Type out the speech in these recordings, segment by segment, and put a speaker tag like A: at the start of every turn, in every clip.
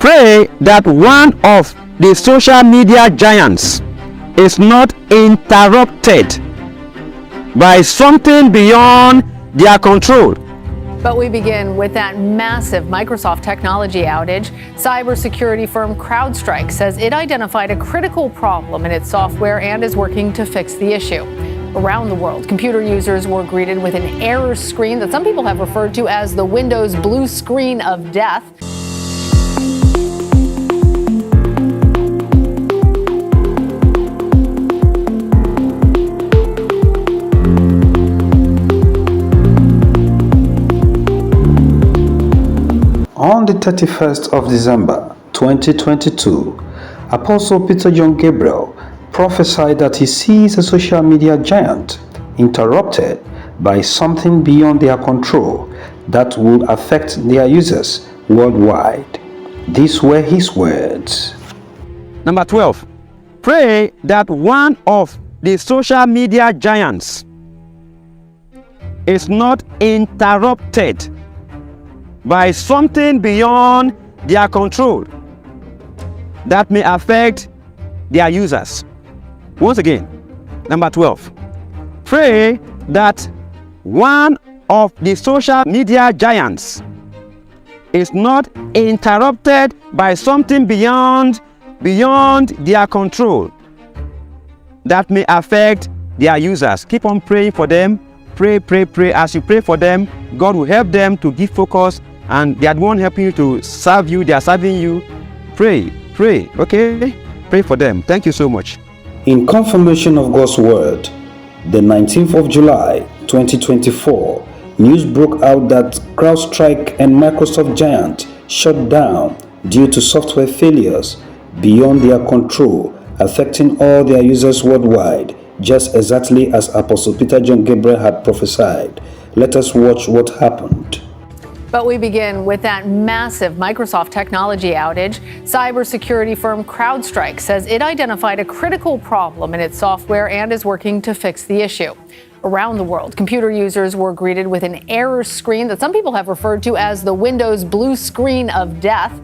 A: Pray that one of the social media giants is not interrupted by something beyond their control.
B: But we begin with that massive Microsoft technology outage. Cybersecurity firm CrowdStrike says it identified a critical problem in its software and is working to fix the issue. Around the world, computer users were greeted with an error screen that some people have referred to as the Windows blue screen of death.
C: On the 31st of December 2022, Apostle Peter John Gabriel prophesied that he sees a social media giant interrupted by something beyond their control that will affect their users worldwide. These were his words.
A: Number 12, pray that one of the social media giants is not interrupted by something beyond their control that may affect their users. Once again, number 12, pray that one of the social media giants is not interrupted by something beyond their control that may affect their users. Keep on praying for them. Pray. As you pray for them, God will help them to give focus, and they are the one helping you to serve you. They are serving you. Pray, okay? Pray for them. Thank you so much.
C: In confirmation of God's word, the 19th of July 2024, news broke out that CrowdStrike and Microsoft giant shut down due to software failures beyond their control, affecting all their users worldwide, just exactly as Apostle Peter John Gabriel had prophesied. Let us watch what happened.
B: But we begin with that massive Microsoft technology outage. Cybersecurity firm CrowdStrike says it identified a critical problem in its software and is working to fix the issue. Around the world, computer users were greeted with an error screen that some people have referred to as the Windows blue screen of death.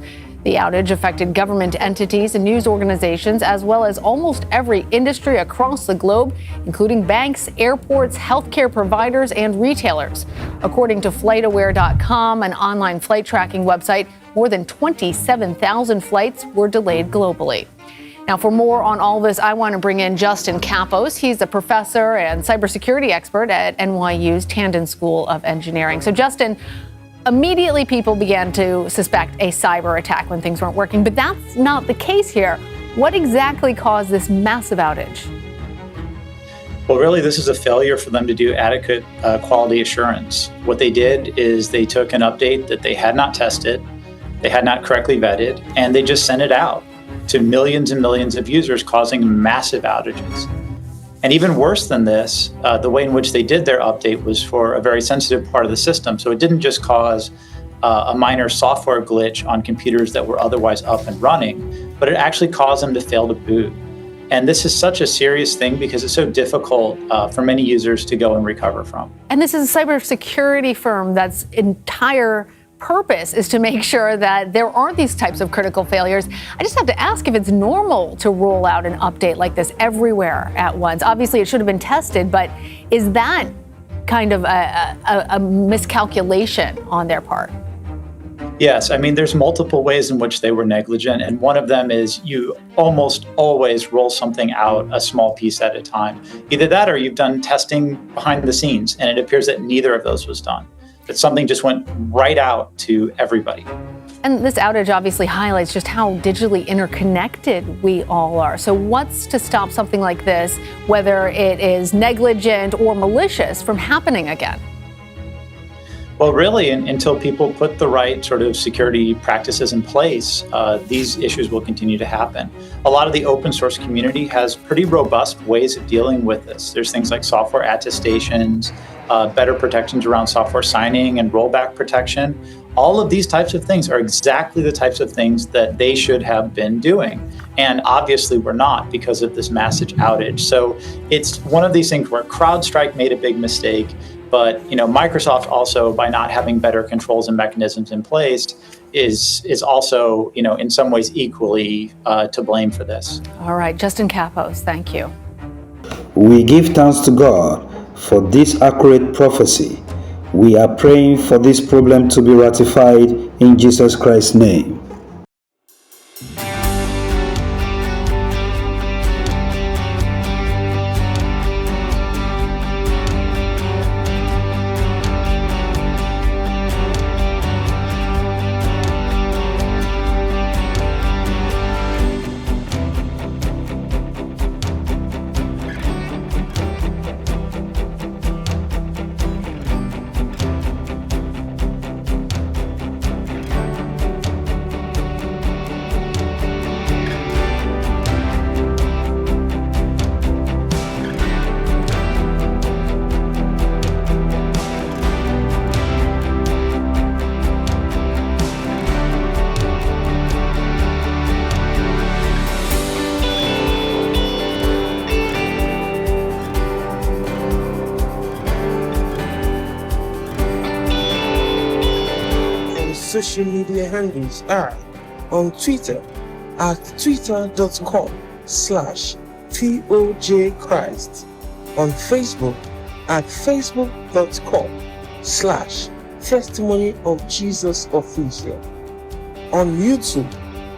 B: The outage affected government entities and news organizations, as well as almost every industry across the globe, including banks, airports, healthcare providers, and retailers. According to FlightAware.com, an online flight tracking website, more than 27,000 flights were delayed globally. Now, for more on all this, I want to bring in Justin Campos. He's a professor and cybersecurity expert at NYU's Tandon School of Engineering. So, Justin, immediately people began to suspect a cyber attack when things weren't working, but that's not the case here. What exactly caused this massive outage?
D: Well, really, this is a failure for them to do adequate quality assurance. What they did is they took an update that they had not tested, they had not correctly vetted, and they just sent it out to millions and millions of users, causing massive outages. And even worse than this, the way in which they did their update was for a very sensitive part of the system. So it didn't just cause a minor software glitch on computers that were otherwise up and running, but it actually caused them to fail to boot. And this is such a serious thing because it's so difficult for many users to go and recover from.
B: And this is a cybersecurity firm that's entire purpose is to make sure that there aren't these types of critical failures. I just have to ask if it's normal to roll out an update like this everywhere at once. Obviously, it should have been tested, but is that kind of a miscalculation on their part?
D: Yes, I mean, there's multiple ways in which they were negligent, and one of them is you almost always roll something out a small piece at a time. Either that or you've done testing behind the scenes, and it appears that neither of those was done. That something just went right out to everybody.
B: And this outage obviously highlights just how digitally interconnected we all are. So what's to stop something like this, whether it is negligent or malicious, from happening again?
D: Well, really, until people put the right sort of security practices in place, these issues will continue to happen. A lot of the open source community has pretty robust ways of dealing with this. There's things like software attestations, better protections around software signing and rollback protection. All of these types of things are exactly the types of things that they should have been doing. And obviously we're not because of this massive outage. So it's one of these things where CrowdStrike made a big mistake. But Microsoft also, by not having better controls and mechanisms in place, is also in some ways equally to blame for this.
B: All right, Justin Capos, thank you.
C: We give thanks to God for this accurate prophecy. We are praying for this problem to be ratified in Jesus Christ's name.
E: Social media handles are on Twitter at twitter.com/TOJChrist, on Facebook at facebook.com/Testimony of Jesus Official, on YouTube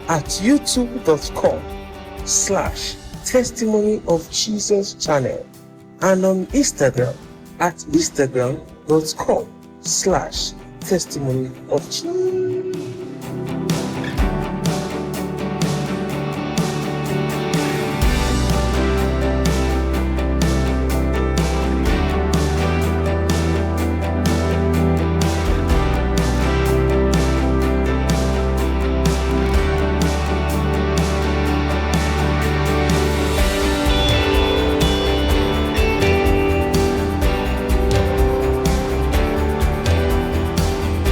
E: at youtube.com/Testimony of Jesus Channel, and on Instagram at instagram.com/Testimony of Jesus.